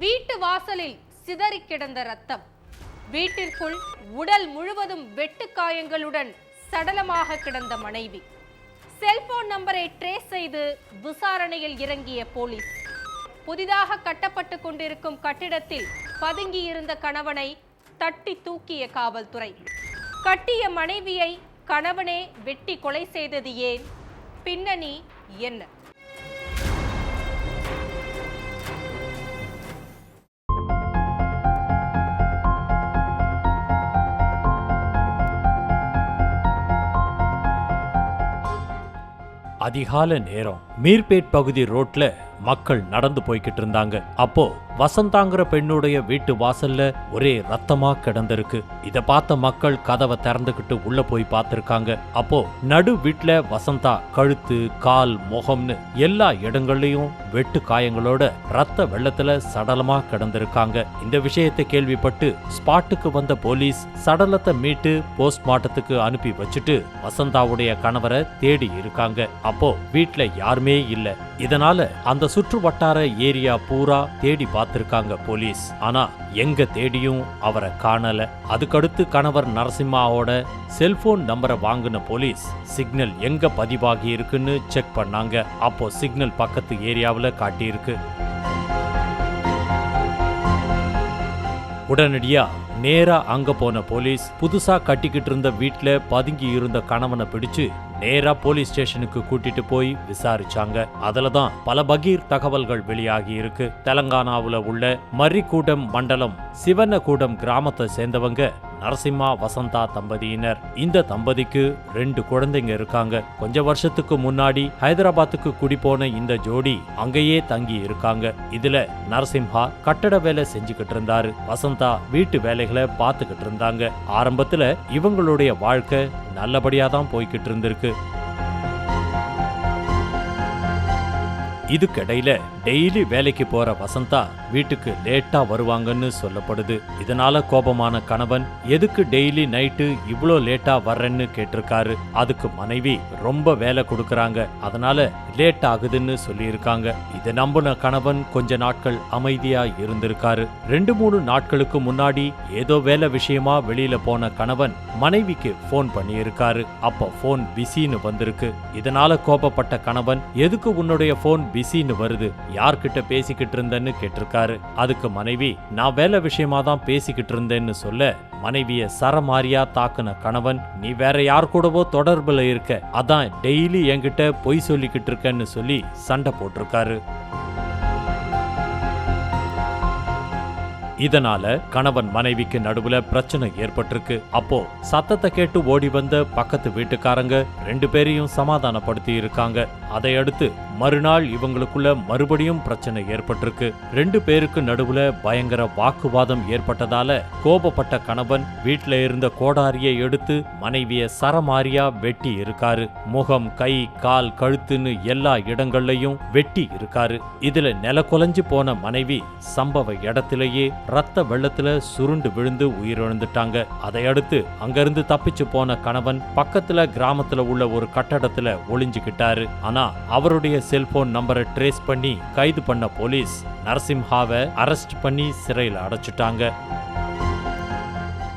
வீட்டு வாசலில் சிதறி கிடந்த ரத்தம். வீட்டிற்குள் உடல் முழுவதும் வெட்டுக்காயங்களுடன் சடலமாக கிடந்த மனைவி. செல்போன் நம்பரை ட்ரேஸ் செய்து விசாரணையில் இறங்கிய போலீஸ். புதிதாக கட்டப்பட்டு கொண்டிருக்கும் கட்டிடத்தில் பதுங்கியிருந்த கணவனை தட்டி தூக்கிய காவல்துறை. கட்டிய மனைவியை கணவனே வெட்டி கொலை செய்தது ஏன்? பின்னணி என்ன? அதிகால நேரம் மீர்பேட் பகுதி ரோட்ல மக்கள் நடந்து போய்கிட்டு இருந்தாங்க. அப்போ வசந்தாங்கிற பெண்ணுடைய வீட்டு வாசல்ல ஒரே ரத்தமா கிடந்திருக்கு. இத பார்த்த மக்கள் கதவை திறந்துகிட்டு உள்ள போய் பார்த்திருக்காங்க. அப்போ நடு வீட்டுல வசந்தா கழுத்து, கால், முகம்னு எல்லா இடங்கள்லயும் வெட்டு காயங்களோட ரத்த வெள்ளத்துல சடலமா கிடந்திருக்காங்க. இந்த விஷயத்தை கேள்விப்பட்டு ஸ்பாட்டுக்கு வந்த போலீஸ் சடலத்தை மீட்டு போஸ்ட்மார்ட்டத்துக்கு அனுப்பி வச்சுட்டு வசந்தாவுடைய கணவரை தேடி இருக்காங்க. அப்போ வீட்டுல யாருமே இல்ல. இதனால அந்த சுற்று வட்டார ஏரியா பூரா தேடி பார்த்திருக்காங்க போலீஸ். ஆனா எங்க தேடியும் அவரை காணல. அதுக்கடுத்து கணவர் நரசிம்மாவோட செல்போன் நம்பரை வாங்கின போலீஸ் சிக்னல் எங்க பதிவாகி இருக்குன்னு செக் பண்ணாங்க. அப்போ சிக்னல் பக்கத்து ஏரியாவில் காட்டியிருக்கு. உடனடியா நேரா அங்க போன போலீஸ் புதுசா கட்டிக்கிட்டு இருந்த வீட்டுல பதுங்கி இருந்த கணவனை பிடிச்சு நேரா போலீஸ் ஸ்டேஷனுக்கு கூட்டிட்டு போய் விசாரிச்சாங்க. அதுலதான் பல பகீர் தகவல்கள் வெளியாகி இருக்கு. தெலங்கானாவுல உள்ள மர்ரிக்கூடம் மண்டலம் சிவனக்கூடம் கிராமத்தை சேர்ந்தவங்க நரசிம்மா வசந்தா தம்பதியினர். இந்த தம்பதிக்கு 2 குழந்தைங்க இருக்காங்க. கொஞ்ச வருஷத்துக்கு முன்னாடி ஹைதராபாத்துக்கு குடிபோன இந்த ஜோடி அங்கேயே தங்கி இருக்காங்க. இதுல நரசிம்ஹா கட்டட வேலை செஞ்சுக்கிட்டு இருந்தாரு. வசந்தா வீட்டு வேலைகளை பார்த்துக்கிட்டு இருந்தாங்க. ஆரம்பத்துல இவங்களுடைய வாழ்க்கை நல்லபடியா தான் போய்கிட்டு இருந்திருக்கு. இதுக்கிடையில டெய்லி வேலைக்கு போற வசந்தா வீட்டுக்கு லேட்டா வருவாங்கன்னு சொல்லப்படுது. இதனால கோபமான கணவன் எதுக்கு டெய்லி நைட்டு இவ்ளோ லேட்டா வர்றேன்னு கேட்டிருக்காரு. அதுக்கு மனைவி ரொம்ப வேலை கொடுக்கறாங்க, அதனால லேட் ஆகுதுன்னு சொல்லியிருக்காங்க. இதை நம்பின கணவன் கொஞ்ச நாட்கள் அமைதியா இருந்திருக்காரு. 2-3 நாட்களுக்கு முன்னாடி ஏதோ வேலை விஷயமா வெளியில போன கணவன் மனைவிக்கு போன் பண்ணியிருக்காரு. அப்போ போன் பிஸின்னு வந்திருக்கு. இதனால கோபப்பட்ட கணவன் எதுக்கு உன்னுடைய போன் பிஸின்னு வருது, யார்கிட்ட பேசிக்கிட்டு இருந்தேன்னு கேட்டிருக்காரு. அதுக்கு மனைவி நான் வேலை விஷயமா தான் பேசிக்கிட்டு இருந்தேன்னு சொல்ல மனைவிய சரமாரியா தாக்குன கணவன் நீ வேற யார் கூடவோ தொடர்புல இருக்க, அதான் டெய்லி என்கிட்ட பொய் சொல்லிக்கிட்டு இருக்கேன்னு சொல்லி சண்டை போட்டிருக்காரு. இதனால கணவன் மனைவிக்கு நடுவுல பிரச்சனை ஏற்பட்டிருக்கு. அப்போ சத்தத்தை கேட்டு ஓடி வந்த பக்கத்து வீட்டுக்காரங்க 2 பேரையும் சமாதானப்படுத்தி இருக்காங்க. அதையடுத்து மறுநாள் இவங்களுக்குள்ள மறுபடியும் பிரச்சனை ஏற்பட்டிருக்கு. 2 பேருக்கு நடுவுல பயங்கர வாக்குவாதம் ஏற்பட்டதால கோபப்பட்ட கணவன் வீட்டுல இருந்த கோடாரியை எடுத்து மனைவிய சரமாரியா வெட்டி இருக்காரு. முகம், கை, கால், கழுத்துன்னு எல்லா இடங்கள்லயும் வெட்டி இருக்காரு. இதுல நில குலைஞ்சு போன மனைவி சம்பவ இடத்திலேயே ரத்த வெள்ளத்துல சுருண்டு விழுந்து உயிரிழந்துட்டாங்க. அதையடுத்து அங்கிருந்து தப்பிச்சு போன கணவன் பக்கத்துல கிராமத்துல உள்ள ஒரு கட்டடத்துல ஒளிஞ்சுக்கிட்டாரு. ஆனா அவருடைய செல்போன் நம்பரை ட்ரேஸ் பண்ணி கைது பண்ண போலீஸ் நரசிம்ஹாவை அரெஸ்ட் பண்ணி சிறையில் அடைச்சிட்டாங்க.